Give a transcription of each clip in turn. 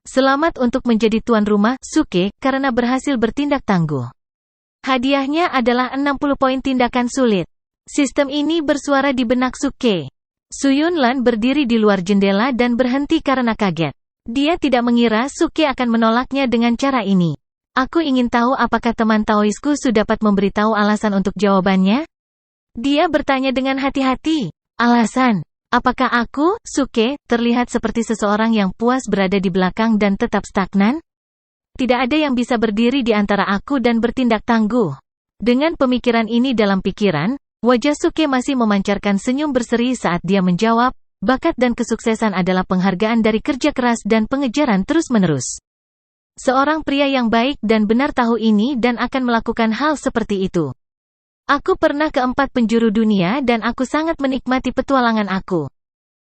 Selamat untuk menjadi tuan rumah, Suke, karena berhasil bertindak tangguh. Hadiahnya adalah 60 poin tindakan sulit. Sistem ini bersuara di benak Suke. Su Yunlan berdiri di luar jendela dan berhenti karena kaget. Dia tidak mengira Suke akan menolaknya dengan cara ini. Aku ingin tahu apakah teman Taoisku dapat memberitahu alasan untuk jawabannya? Dia bertanya dengan hati-hati. Alasan? Apakah aku, Suke, terlihat seperti seseorang yang puas berada di belakang dan tetap stagnan? Tidak ada yang bisa berdiri di antara aku dan bertindak tangguh. Dengan pemikiran ini dalam pikiran, wajah Suke masih memancarkan senyum berseri saat dia menjawab, bakat dan kesuksesan adalah penghargaan dari kerja keras dan pengejaran terus-menerus. Seorang pria yang baik dan benar tahu ini dan akan melakukan hal seperti itu. Aku pernah ke 4 penjuru dunia dan aku sangat menikmati petualangan aku.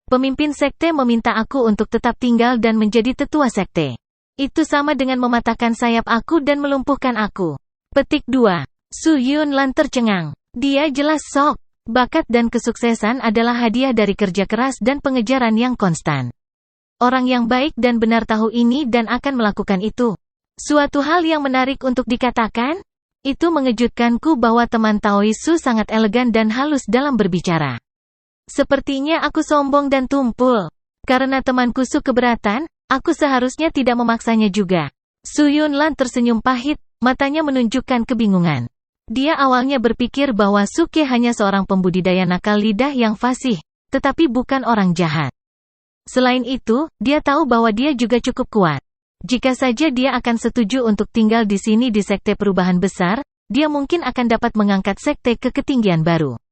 Pemimpin sekte meminta aku untuk tetap tinggal dan menjadi tetua sekte. Itu sama dengan mematahkan sayap aku dan melumpuhkan aku. Petik 2. Su Yunlan tercengang. Dia jelas shock. Bakat dan kesuksesan adalah hadiah dari kerja keras dan pengejaran yang konstan. Orang yang baik dan benar tahu ini dan akan melakukan itu. Suatu hal yang menarik untuk dikatakan? Itu mengejutkanku bahwa teman Taoisu sangat elegan dan halus dalam berbicara. Sepertinya aku sombong dan tumpul. Karena temanku Su keberatan, aku seharusnya tidak memaksanya juga. Su Yunlan tersenyum pahit, matanya menunjukkan kebingungan. Dia awalnya berpikir bahwa Suke hanya seorang pembudidaya nakal lidah yang fasih, tetapi bukan orang jahat. Selain itu, dia tahu bahwa dia juga cukup kuat. Jika saja dia akan setuju untuk tinggal di sini di sekte perubahan besar, dia mungkin akan dapat mengangkat sekte ke ketinggian baru.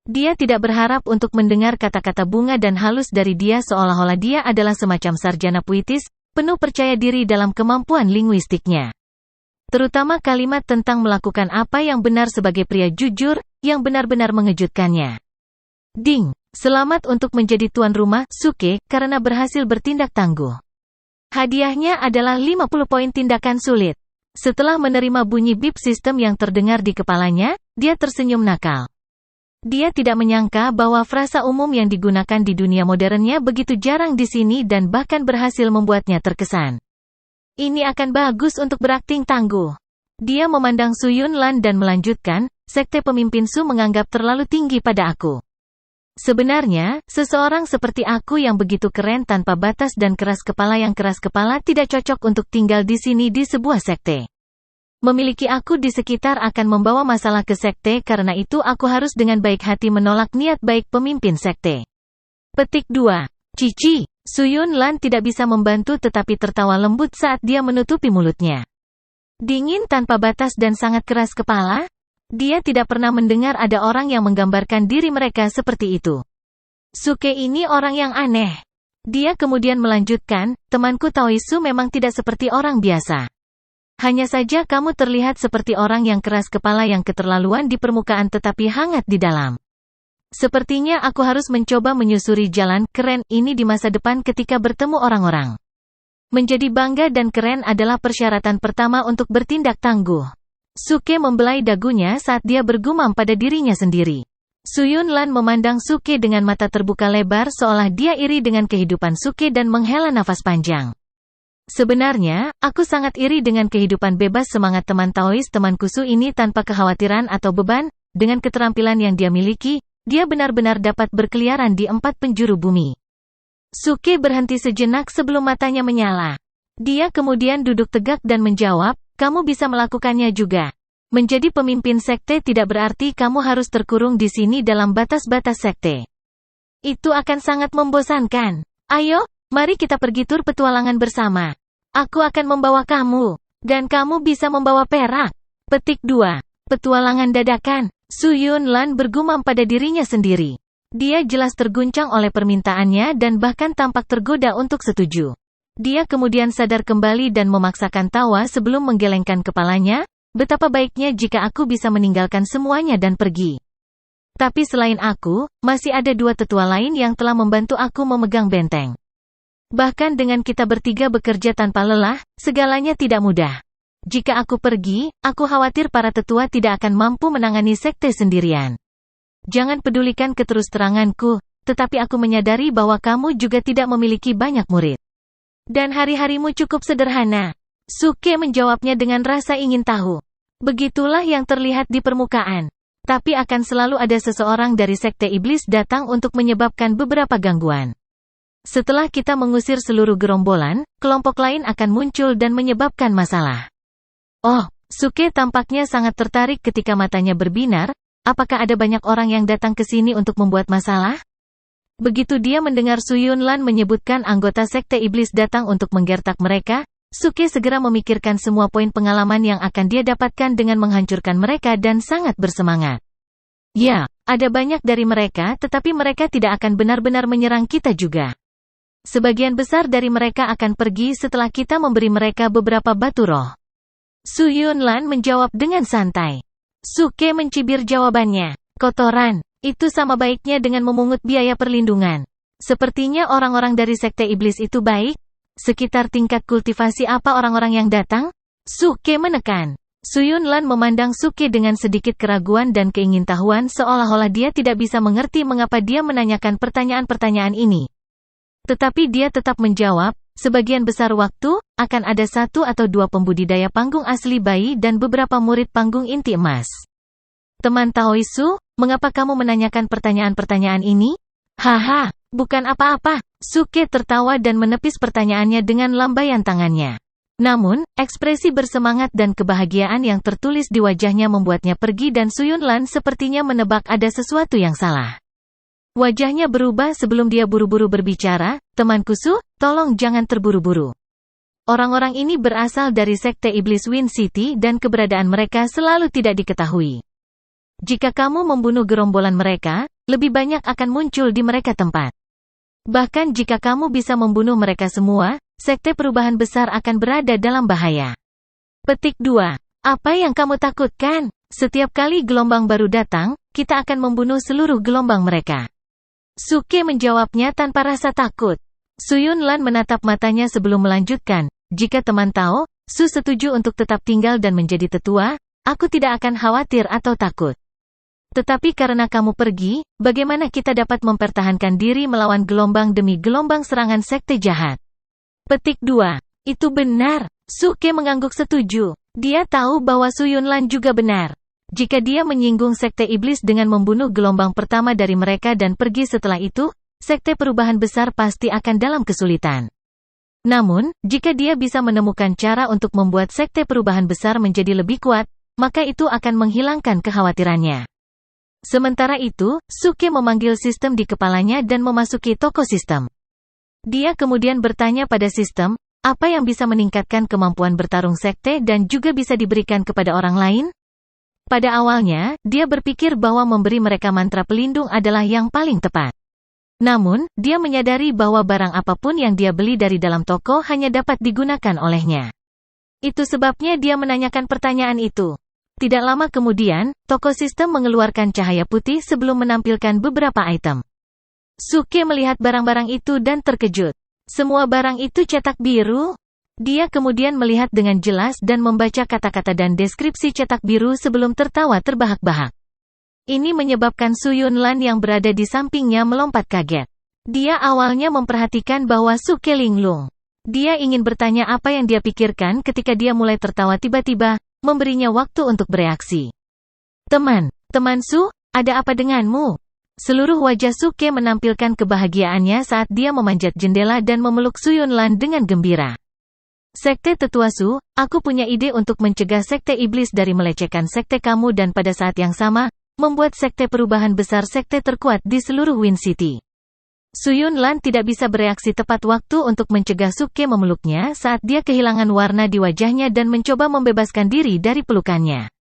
Dia tidak berharap untuk mendengar kata-kata bunga dan halus dari dia seolah-olah dia adalah semacam sarjana puitis, penuh percaya diri dalam kemampuan linguistiknya. Terutama kalimat tentang melakukan apa yang benar sebagai pria jujur, yang benar-benar mengejutkannya. Ding! Selamat untuk menjadi tuan rumah, Suke, karena berhasil bertindak tangguh. Hadiahnya adalah 50 poin tindakan sulit. Setelah menerima bunyi bip sistem yang terdengar di kepalanya, dia tersenyum nakal. Dia tidak menyangka bahwa frasa umum yang digunakan di dunia modernnya begitu jarang di sini dan bahkan berhasil membuatnya terkesan. Ini akan bagus untuk berakting tangguh. Dia memandang Su Yunlan dan melanjutkan, sekte pemimpin Su menganggap terlalu tinggi pada aku. Sebenarnya, seseorang seperti aku yang begitu keren tanpa batas dan keras kepala yang keras kepala tidak cocok untuk tinggal di sini di sebuah sekte. Memiliki aku di sekitar akan membawa masalah ke sekte karena itu aku harus dengan baik hati menolak niat baik pemimpin sekte. Petik 2. Cici, Su Yunlan tidak bisa membantu tetapi tertawa lembut saat dia menutupi mulutnya. Dingin tanpa batas dan sangat keras kepala? Dia tidak pernah mendengar ada orang yang menggambarkan diri mereka seperti itu. Suke ini orang yang aneh. Dia kemudian melanjutkan, temanku Taoisu memang tidak seperti orang biasa. Hanya saja kamu terlihat seperti orang yang keras kepala yang keterlaluan di permukaan tetapi hangat di dalam. Sepertinya aku harus mencoba menyusuri jalan keren ini di masa depan ketika bertemu orang-orang. Menjadi bangga dan keren adalah persyaratan pertama untuk bertindak tangguh. Suke membelai dagunya saat dia bergumam pada dirinya sendiri. Su Yunlan memandang Suke dengan mata terbuka lebar seolah dia iri dengan kehidupan Suke dan menghela nafas panjang. Sebenarnya, aku sangat iri dengan kehidupan bebas semangat teman Taois temanku Su ini tanpa kekhawatiran atau beban, dengan keterampilan yang dia miliki, dia benar-benar dapat berkeliaran di 4 penjuru bumi. Suke berhenti sejenak sebelum matanya menyala. Dia kemudian duduk tegak dan menjawab, kamu bisa melakukannya juga. Menjadi pemimpin sekte tidak berarti kamu harus terkurung di sini dalam batas-batas sekte. Itu akan sangat membosankan. Ayo, mari kita pergi tur petualangan bersama. Aku akan membawa kamu. Dan kamu bisa membawa perak. Petik 2. Petualangan dadakan. Su Yunlan bergumam pada dirinya sendiri. Dia jelas terguncang oleh permintaannya dan bahkan tampak tergoda untuk setuju. Dia kemudian sadar kembali dan memaksakan tawa sebelum menggelengkan kepalanya, betapa baiknya jika aku bisa meninggalkan semuanya dan pergi. Tapi selain aku, masih ada 2 tetua lain yang telah membantu aku memegang benteng. Bahkan dengan kita bertiga bekerja tanpa lelah, segalanya tidak mudah. Jika aku pergi, aku khawatir para tetua tidak akan mampu menangani sekte sendirian. Jangan pedulikan keterus teranganku, tetapi aku menyadari bahwa kamu juga tidak memiliki banyak murid. Dan hari-harimu cukup sederhana. Suke menjawabnya dengan rasa ingin tahu. Begitulah yang terlihat di permukaan. Tapi akan selalu ada seseorang dari sekte iblis datang untuk menyebabkan beberapa gangguan. Setelah kita mengusir seluruh gerombolan, kelompok lain akan muncul dan menyebabkan masalah. Oh, Suke tampaknya sangat tertarik ketika matanya berbinar. Apakah ada banyak orang yang datang ke sini untuk membuat masalah? Begitu dia mendengar Su Yunlan menyebutkan anggota sekte iblis datang untuk menggertak mereka, Suke segera memikirkan semua poin pengalaman yang akan dia dapatkan dengan menghancurkan mereka dan sangat bersemangat. Ya, ada banyak dari mereka tetapi mereka tidak akan benar-benar menyerang kita juga. Sebagian besar dari mereka akan pergi setelah kita memberi mereka beberapa batu roh. Su Yunlan menjawab dengan santai. Suke mencibir jawabannya. Kotoran, itu sama baiknya dengan memungut biaya perlindungan. Sepertinya orang-orang dari sekte iblis itu baik. Sekitar tingkat kultivasi apa orang-orang yang datang? Suke menekan. Su Yunlan memandang Suke dengan sedikit keraguan dan keingintahuan seolah-olah dia tidak bisa mengerti mengapa dia menanyakan pertanyaan-pertanyaan ini. Tetapi dia tetap menjawab, sebagian besar waktu, akan ada 1 atau 2 pembudidaya panggung asli bayi dan beberapa murid panggung inti emas. Teman Taoisu, mengapa kamu menanyakan pertanyaan-pertanyaan ini? Haha, bukan apa-apa. Suke tertawa dan menepis pertanyaannya dengan lambaian tangannya. Namun, ekspresi bersemangat dan kebahagiaan yang tertulis di wajahnya membuatnya pergi dan Su Yunlan sepertinya menebak ada sesuatu yang salah. Wajahnya berubah sebelum dia buru-buru berbicara, temanku Su, tolong jangan terburu-buru. Orang-orang ini berasal dari sekte iblis Wind City dan keberadaan mereka selalu tidak diketahui. Jika kamu membunuh gerombolan mereka, lebih banyak akan muncul di mereka tempat. Bahkan jika kamu bisa membunuh mereka semua, sekte perubahan besar akan berada dalam bahaya. Petik 2. Apa yang kamu takutkan? Setiap kali gelombang baru datang, kita akan membunuh seluruh gelombang mereka. Suke menjawabnya tanpa rasa takut. Su Yunlan menatap matanya sebelum melanjutkan, jika teman Tao, Su setuju untuk tetap tinggal dan menjadi tetua, aku tidak akan khawatir atau takut. Tetapi karena kamu pergi, bagaimana kita dapat mempertahankan diri melawan gelombang demi gelombang serangan sekte jahat? Petik 2. Itu benar. Suke mengangguk setuju. Dia tahu bahwa Su Yunlan juga benar. Jika dia menyinggung sekte iblis dengan membunuh gelombang pertama dari mereka dan pergi setelah itu, sekte perubahan besar pasti akan dalam kesulitan. Namun, jika dia bisa menemukan cara untuk membuat sekte perubahan besar menjadi lebih kuat, maka itu akan menghilangkan kekhawatirannya. Sementara itu, Suke memanggil sistem di kepalanya dan memasuki toko sistem. Dia kemudian bertanya pada sistem, apa yang bisa meningkatkan kemampuan bertarung sekte dan juga bisa diberikan kepada orang lain? Pada awalnya, dia berpikir bahwa memberi mereka mantra pelindung adalah yang paling tepat. Namun, dia menyadari bahwa barang apapun yang dia beli dari dalam toko hanya dapat digunakan olehnya. Itu sebabnya dia menanyakan pertanyaan itu. Tidak lama kemudian, toko sistem mengeluarkan cahaya putih sebelum menampilkan beberapa item. Suke melihat barang-barang itu dan terkejut. Semua barang itu cetak biru? Dia kemudian melihat dengan jelas dan membaca kata-kata dan deskripsi cetak biru sebelum tertawa terbahak-bahak. Ini menyebabkan Su Yunlan yang berada di sampingnya melompat kaget. Dia awalnya memperhatikan bahwa Suke linglung. Dia ingin bertanya apa yang dia pikirkan ketika dia mulai tertawa tiba-tiba, memberinya waktu untuk bereaksi. Teman Su, ada apa denganmu? Seluruh wajah Suke menampilkan kebahagiaannya saat dia memanjat jendela dan memeluk Su Yunlan dengan gembira. Sekte Tetua Su, aku punya ide untuk mencegah sekte iblis dari melecehkan sekte kamu dan pada saat yang sama, membuat sekte perubahan besar sekte terkuat di seluruh Wind City. Su Yunlan tidak bisa bereaksi tepat waktu untuk mencegah Suke memeluknya saat dia kehilangan warna di wajahnya dan mencoba membebaskan diri dari pelukannya.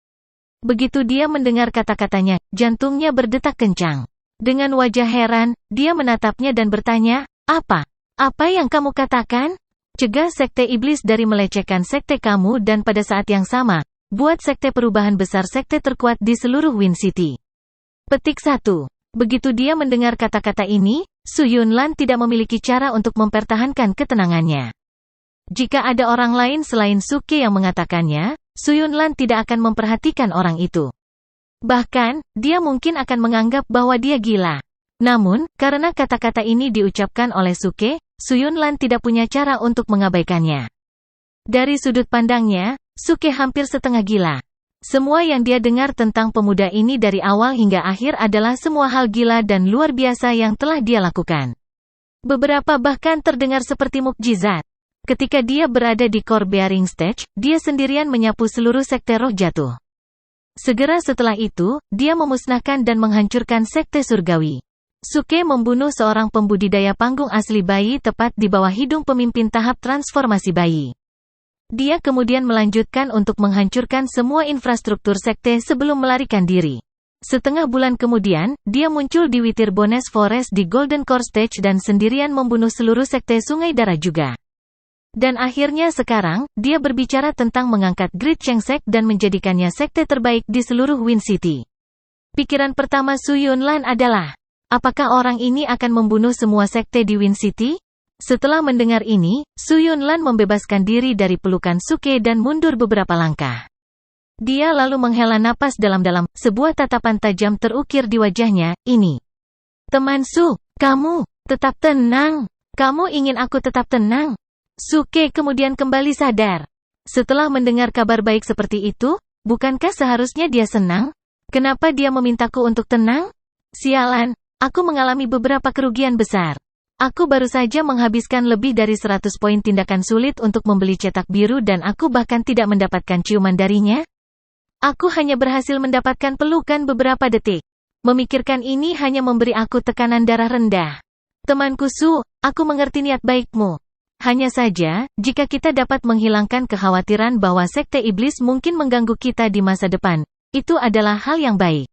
Begitu dia mendengar kata-katanya, jantungnya berdetak kencang. Dengan wajah heran, dia menatapnya dan bertanya, apa? Apa yang kamu katakan? Cegah sekte iblis dari melecehkan sekte kamu dan pada saat yang sama, buat sekte perubahan besar sekte terkuat di seluruh Wind City. Petik 1. Begitu dia mendengar kata-kata ini, Su Yunlan tidak memiliki cara untuk mempertahankan ketenangannya. Jika ada orang lain selain Suke yang mengatakannya, Su Yunlan tidak akan memperhatikan orang itu. Bahkan, dia mungkin akan menganggap bahwa dia gila. Namun, karena kata-kata ini diucapkan oleh Suke, Suyunlan tidak punya cara untuk mengabaikannya. Dari sudut pandangnya, Suke hampir setengah gila. Semua yang dia dengar tentang pemuda ini dari awal hingga akhir adalah semua hal gila dan luar biasa yang telah dia lakukan. Beberapa bahkan terdengar seperti mukjizat. Ketika dia berada di core bearing stage, dia sendirian menyapu seluruh sekte roh jatuh. Segera setelah itu, dia memusnahkan dan menghancurkan sekte surgawi. Suke membunuh seorang pembudidaya panggung asli bayi tepat di bawah hidung pemimpin tahap transformasi bayi. Dia kemudian melanjutkan untuk menghancurkan semua infrastruktur sekte sebelum melarikan diri. Setengah bulan kemudian, dia muncul di Witir Bones Forest di Golden Core Stage dan sendirian membunuh seluruh sekte Sungai Darah juga. Dan akhirnya sekarang, dia berbicara tentang mengangkat Great Chengsek dan menjadikannya sekte terbaik di seluruh Wind City. Pikiran pertama Suyunlan adalah, apakah orang ini akan membunuh semua sekte di Wind City? Setelah mendengar ini, Suyunlan membebaskan diri dari pelukan Suke dan mundur beberapa langkah. Dia lalu menghela napas dalam-dalam, sebuah tatapan tajam terukir di wajahnya, ini. Teman Su, kamu, tetap tenang. Kamu ingin aku tetap tenang? Suke kemudian kembali sadar. Setelah mendengar kabar baik seperti itu, bukankah seharusnya dia senang? Kenapa dia memintaku untuk tenang? Sialan, aku mengalami beberapa kerugian besar. Aku baru saja menghabiskan lebih dari 100 poin tindakan sulit untuk membeli cetak biru dan aku bahkan tidak mendapatkan ciuman darinya. Aku hanya berhasil mendapatkan pelukan beberapa detik. Memikirkan ini hanya memberi aku tekanan darah rendah. Temanku Su, aku mengerti niat baikmu. Hanya saja, jika kita dapat menghilangkan kekhawatiran bahwa sekte iblis mungkin mengganggu kita di masa depan, itu adalah hal yang baik.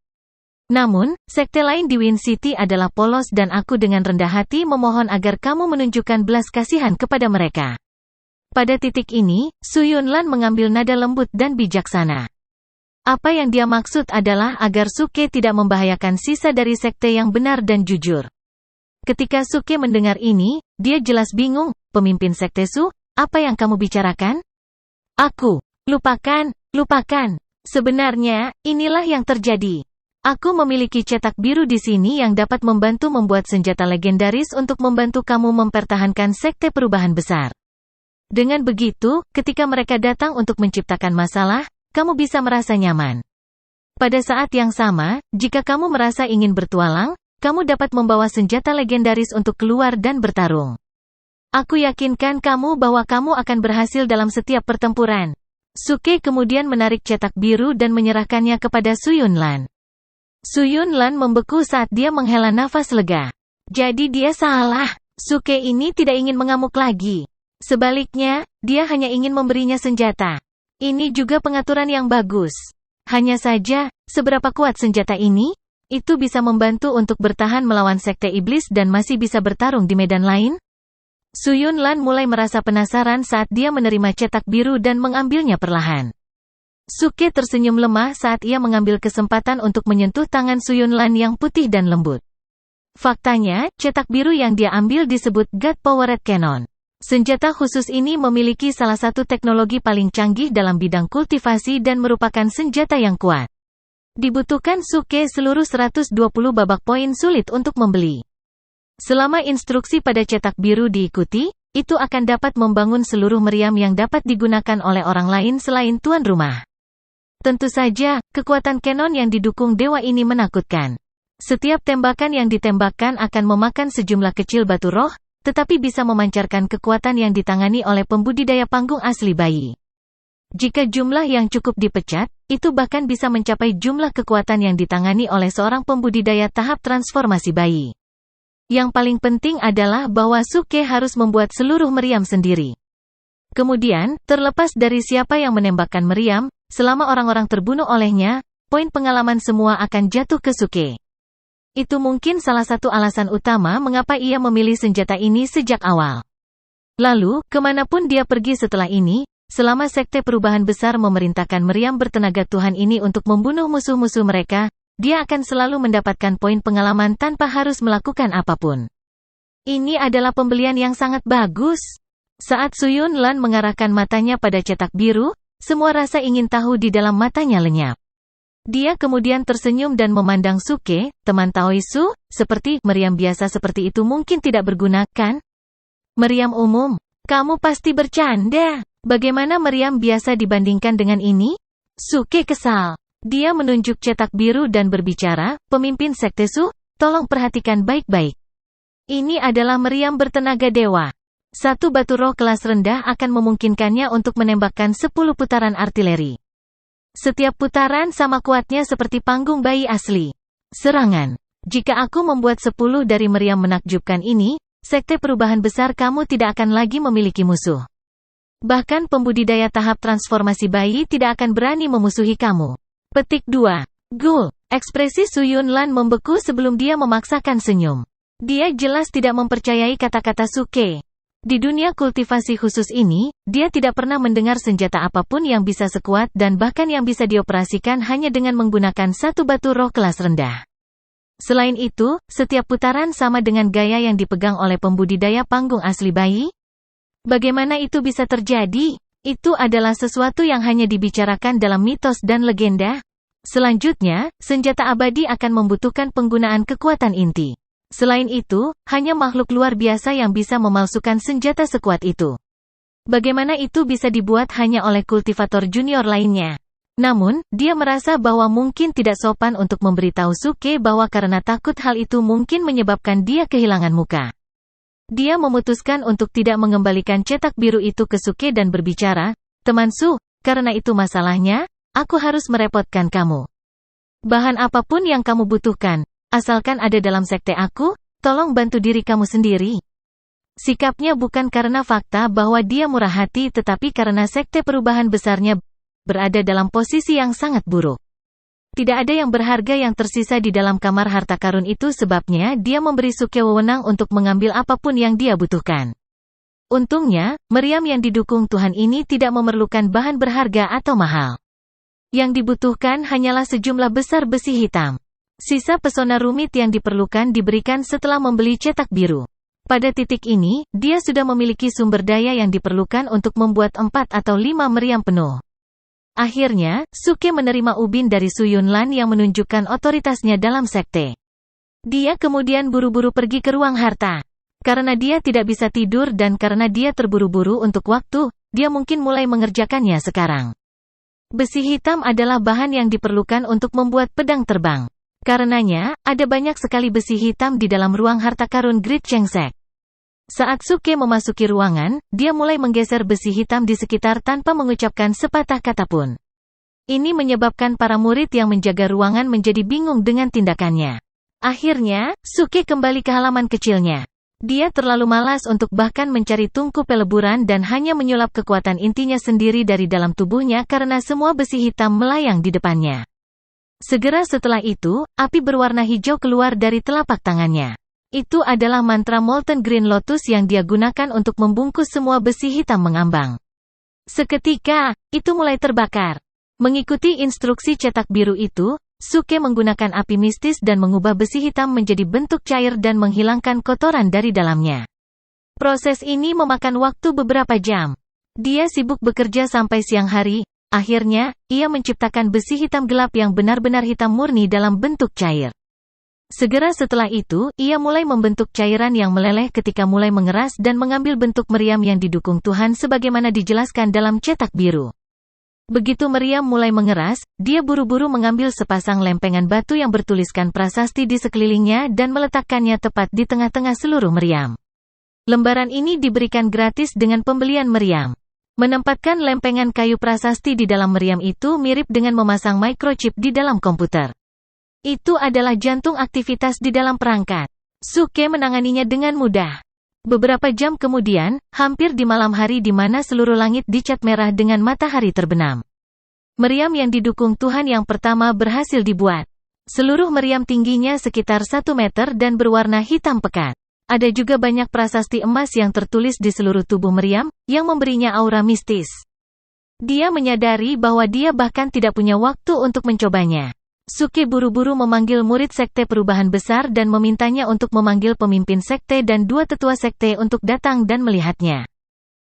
Namun, sekte lain di Wind City adalah polos dan aku dengan rendah hati memohon agar kamu menunjukkan belas kasihan kepada mereka. Pada titik ini, Suyunlan mengambil nada lembut dan bijaksana. Apa yang dia maksud adalah agar Suke tidak membahayakan sisa dari sekte yang benar dan jujur. Ketika Suke mendengar ini, dia jelas bingung. Pemimpin sekte Su, apa yang kamu bicarakan? Aku, lupakan. Sebenarnya, inilah yang terjadi. Aku memiliki cetak biru di sini yang dapat membantu membuat senjata legendaris untuk membantu kamu mempertahankan sekte perubahan besar. Dengan begitu, ketika mereka datang untuk menciptakan masalah, kamu bisa merasa nyaman. Pada saat yang sama, jika kamu merasa ingin bertualang, kamu dapat membawa senjata legendaris untuk keluar dan bertarung. Aku yakinkan kamu bahwa kamu akan berhasil dalam setiap pertempuran. Suke kemudian menarik cetak biru dan menyerahkannya kepada Suyunlan. Suyunlan membeku saat dia menghela nafas lega. Jadi dia salah. Suke ini tidak ingin mengamuk lagi. Sebaliknya, dia hanya ingin memberinya senjata. Ini juga pengaturan yang bagus. Hanya saja, seberapa kuat senjata ini? Itu bisa membantu untuk bertahan melawan sekte iblis dan masih bisa bertarung di medan lain? Suyunlan mulai merasa penasaran saat dia menerima cetak biru dan mengambilnya perlahan. Suke tersenyum lemah saat ia mengambil kesempatan untuk menyentuh tangan Suyunlan yang putih dan lembut. Faktanya, cetak biru yang dia ambil disebut God Powered Cannon. Senjata khusus ini memiliki salah satu teknologi paling canggih dalam bidang kultivasi dan merupakan senjata yang kuat. Dibutuhkan Suke seluruh 120 babak poin sulit untuk membeli. Selama instruksi pada cetak biru diikuti, itu akan dapat membangun seluruh meriam yang dapat digunakan oleh orang lain selain tuan rumah. Tentu saja, kekuatan Canon yang didukung dewa ini menakutkan. Setiap tembakan yang ditembakkan akan memakan sejumlah kecil batu roh, tetapi bisa memancarkan kekuatan yang ditangani oleh pembudidaya panggung asli bayi. Jika jumlah yang cukup dipecat, itu bahkan bisa mencapai jumlah kekuatan yang ditangani oleh seorang pembudidaya tahap transformasi bayi. Yang paling penting adalah bahwa Suke harus membuat seluruh meriam sendiri. Kemudian, terlepas dari siapa yang menembakkan meriam, selama orang-orang terbunuh olehnya, poin pengalaman semua akan jatuh ke Suke. Itu mungkin salah satu alasan utama mengapa ia memilih senjata ini sejak awal. Lalu, kemanapun dia pergi setelah ini, selama sekte perubahan besar memerintahkan meriam bertenaga Tuhan ini untuk membunuh musuh-musuh mereka, dia akan selalu mendapatkan poin pengalaman tanpa harus melakukan apapun. Ini adalah pembelian yang sangat bagus. Saat Suyunlan mengarahkan matanya pada cetak biru, semua rasa ingin tahu di dalam matanya lenyap. Dia kemudian tersenyum dan memandang Suke, teman Taoisu, seperti, meriam biasa seperti itu mungkin tidak berguna, kan? Meriam umum? Kamu pasti bercanda. Bagaimana meriam biasa dibandingkan dengan ini? Suke kesal. Dia menunjuk cetak biru dan berbicara, pemimpin Sekte Su, tolong perhatikan baik-baik. Ini adalah meriam bertenaga dewa. Satu batu roh kelas rendah akan memungkinkannya untuk menembakkan 10 putaran artileri. Setiap putaran sama kuatnya seperti panggung bayi asli. Serangan. Jika aku membuat 10 dari meriam menakjubkan ini, Sekte perubahan besar kamu tidak akan lagi memiliki musuh. Bahkan pembudidaya tahap transformasi bayi tidak akan berani memusuhi kamu. Petik 2. Gul. Ekspresi Su Yunlan membeku sebelum dia memaksakan senyum. Dia jelas tidak mempercayai kata-kata Suke. Di dunia kultivasi khusus ini, dia tidak pernah mendengar senjata apapun yang bisa sekuat dan bahkan yang bisa dioperasikan hanya dengan menggunakan satu batu roh kelas rendah. Selain itu, setiap putaran sama dengan gaya yang dipegang oleh pembudidaya panggung asli bayi. Bagaimana itu bisa terjadi? Itu adalah sesuatu yang hanya dibicarakan dalam mitos dan legenda. Selanjutnya, senjata abadi akan membutuhkan penggunaan kekuatan inti. Selain itu, hanya makhluk luar biasa yang bisa memalsukan senjata sekuat itu. Bagaimana itu bisa dibuat hanya oleh kultivator junior lainnya? Namun, dia merasa bahwa mungkin tidak sopan untuk memberitahu Suke bahwa karena takut hal itu mungkin menyebabkan dia kehilangan muka. Dia memutuskan untuk tidak mengembalikan cetak biru itu ke Suke dan berbicara, teman Su, karena itu masalahnya, aku harus merepotkan kamu. Bahan apapun yang kamu butuhkan, asalkan ada dalam sekte aku, tolong bantu diri kamu sendiri. Sikapnya bukan karena fakta bahwa dia murah hati tetapi karena sekte perubahan besarnya berada dalam posisi yang sangat buruk. Tidak ada yang berharga yang tersisa di dalam kamar harta karun itu sebabnya dia memberi Suke wewenang untuk mengambil apapun yang dia butuhkan. Untungnya, meriam yang didukung Tuhan ini tidak memerlukan bahan berharga atau mahal. Yang dibutuhkan hanyalah sejumlah besar besi hitam. Sisa pesona rumit yang diperlukan diberikan setelah membeli cetak biru. Pada titik ini, dia sudah memiliki sumber daya yang diperlukan untuk membuat 4 atau 5 meriam penuh. Akhirnya, Suke menerima ubin dari Su Yunlan yang menunjukkan otoritasnya dalam sekte. Dia kemudian buru-buru pergi ke ruang harta. Karena dia tidak bisa tidur dan karena dia terburu-buru untuk waktu, dia mungkin mulai mengerjakannya sekarang. Besi hitam adalah bahan yang diperlukan untuk membuat pedang terbang. Karenanya, ada banyak sekali besi hitam di dalam ruang harta karun Great Chengsek. Saat Suke memasuki ruangan, dia mulai menggeser besi hitam di sekitar tanpa mengucapkan sepatah kata pun. Ini menyebabkan para murid yang menjaga ruangan menjadi bingung dengan tindakannya. Akhirnya, Suke kembali ke halaman kecilnya. Dia terlalu malas untuk bahkan mencari tungku peleburan dan hanya menyulap kekuatan intinya sendiri dari dalam tubuhnya karena semua besi hitam melayang di depannya. Segera setelah itu, api berwarna hijau keluar dari telapak tangannya. Itu adalah mantra Molten Green Lotus yang dia gunakan untuk membungkus semua besi hitam mengambang. Seketika, itu mulai terbakar. Mengikuti instruksi cetak biru itu, Suke menggunakan api mistis dan mengubah besi hitam menjadi bentuk cair dan menghilangkan kotoran dari dalamnya. Proses ini memakan waktu beberapa jam. Dia sibuk bekerja sampai siang hari, akhirnya, ia menciptakan besi hitam gelap yang benar-benar hitam murni dalam bentuk cair. Segera setelah itu, ia mulai membentuk cairan yang meleleh ketika mulai mengeras dan mengambil bentuk meriam yang didukung Tuhan sebagaimana dijelaskan dalam cetak biru. Begitu meriam mulai mengeras, dia buru-buru mengambil sepasang lempengan batu yang bertuliskan prasasti di sekelilingnya dan meletakkannya tepat di tengah-tengah seluruh meriam. Lembaran ini diberikan gratis dengan pembelian meriam. Menempatkan lempengan kayu prasasti di dalam meriam itu mirip dengan memasang microchip di dalam komputer. Itu adalah jantung aktivitas di dalam perangkat. Suke menanganinya dengan mudah. Beberapa jam kemudian, hampir di malam hari di mana seluruh langit dicat merah dengan matahari terbenam. Meriam yang didukung Tuhan yang pertama berhasil dibuat. Seluruh meriam tingginya sekitar 1 meter dan berwarna hitam pekat. Ada juga banyak prasasti emas yang tertulis di seluruh tubuh meriam, yang memberinya aura mistis. Dia menyadari bahwa dia bahkan tidak punya waktu untuk mencobanya. Suke buru-buru memanggil murid sekte perubahan besar dan memintanya untuk memanggil pemimpin sekte dan 2 tetua sekte untuk datang dan melihatnya.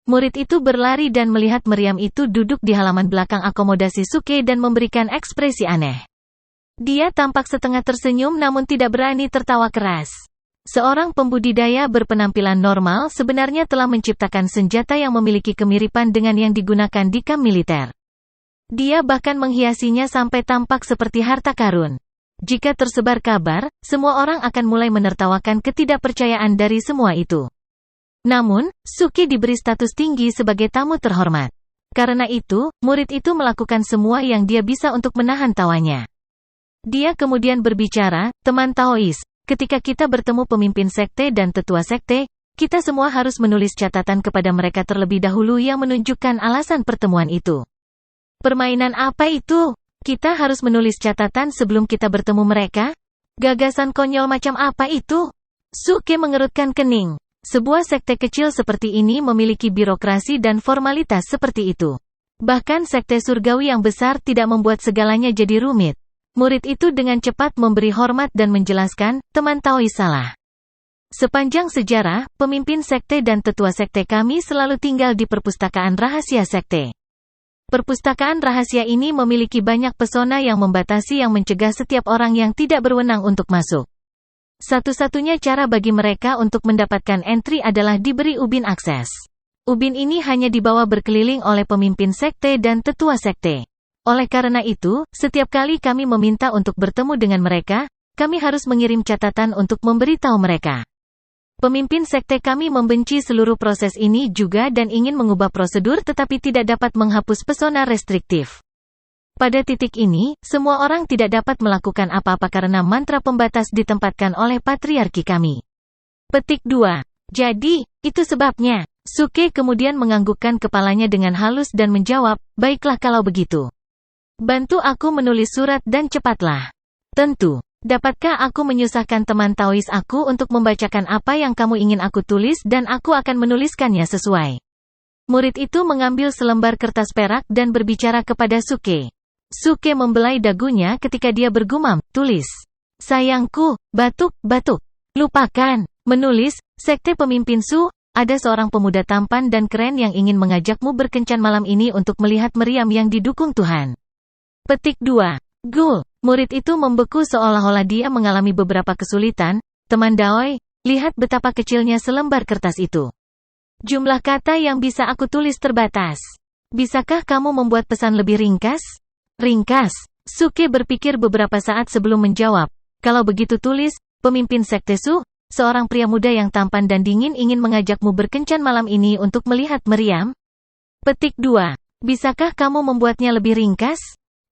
Murid itu berlari dan melihat meriam itu duduk di halaman belakang akomodasi Suke dan memberikan ekspresi aneh. Dia tampak setengah tersenyum namun tidak berani tertawa keras. Seorang pembudidaya berpenampilan normal sebenarnya telah menciptakan senjata yang memiliki kemiripan dengan yang digunakan di kamp militer. Dia bahkan menghiasinya sampai tampak seperti harta karun. Jika tersebar kabar, semua orang akan mulai menertawakan ketidakpercayaan dari semua itu. Namun, Suke diberi status tinggi sebagai tamu terhormat. Karena itu, murid itu melakukan semua yang dia bisa untuk menahan tawanya. Dia kemudian berbicara, teman Taois, ketika kita bertemu pemimpin sekte dan tetua sekte, kita semua harus menulis catatan kepada mereka terlebih dahulu yang menunjukkan alasan pertemuan itu. Permainan apa itu? Kita harus menulis catatan sebelum kita bertemu mereka? Gagasan konyol macam apa itu? Suke mengerutkan kening. Sebuah sekte kecil seperti ini memiliki birokrasi dan formalitas seperti itu. Bahkan sekte surgawi yang besar tidak membuat segalanya jadi rumit. Murid itu dengan cepat memberi hormat dan menjelaskan, teman Taois salah. Sepanjang sejarah, pemimpin sekte dan tetua sekte kami selalu tinggal di perpustakaan rahasia sekte. Perpustakaan rahasia ini memiliki banyak pesona yang membatasi yang mencegah setiap orang yang tidak berwenang untuk masuk. Satu-satunya cara bagi mereka untuk mendapatkan entry adalah diberi ubin akses. Ubin ini hanya dibawa berkeliling oleh pemimpin sekte dan tetua sekte. Oleh karena itu, setiap kali kami meminta untuk bertemu dengan mereka, kami harus mengirim catatan untuk memberitahu mereka. Pemimpin sekte kami membenci seluruh proses ini juga dan ingin mengubah prosedur tetapi tidak dapat menghapus pesona restriktif. Pada titik ini, semua orang tidak dapat melakukan apa-apa karena mantra pembatas ditempatkan oleh patriarki kami. Petik 2. Jadi, itu sebabnya. Suke kemudian menganggukkan kepalanya dengan halus dan menjawab, baiklah kalau begitu. Bantu aku menulis surat dan cepatlah. Tentu. Dapatkah aku menyusahkan teman Taois aku untuk membacakan apa yang kamu ingin aku tulis dan aku akan menuliskannya sesuai. Murid itu mengambil selembar kertas perak dan berbicara kepada Suke. Suke membelai dagunya ketika dia bergumam, tulis. Sayangku, batuk. Lupakan, menulis, sekte pemimpin Su, ada seorang pemuda tampan dan keren yang ingin mengajakmu berkencan malam ini untuk melihat meriam yang didukung Tuhan. Petik 2. Gul. Murid itu membeku seolah-olah dia mengalami beberapa kesulitan. Teman Daoi, lihat betapa kecilnya selembar kertas itu. Jumlah kata yang bisa aku tulis terbatas. Bisakah kamu membuat pesan lebih ringkas? Ringkas. Suke berpikir beberapa saat sebelum menjawab. Kalau begitu tulis, pemimpin sekte Su, seorang pria muda yang tampan dan dingin ingin mengajakmu berkencan malam ini untuk melihat meriam. Petik 2. Bisakah kamu membuatnya lebih ringkas?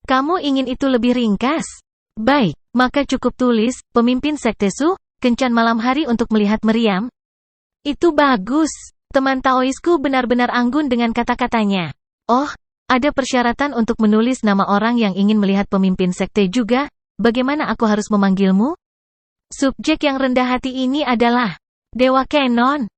Kamu ingin itu lebih ringkas? Baik, maka cukup tulis, pemimpin sekte Su, kencan malam hari untuk melihat meriam. Itu bagus. Teman Taoisku benar-benar anggun dengan kata-katanya. Oh, ada persyaratan untuk menulis nama orang yang ingin melihat pemimpin sekte juga? Bagaimana aku harus memanggilmu? Subjek yang rendah hati ini adalah Dewa Kenon.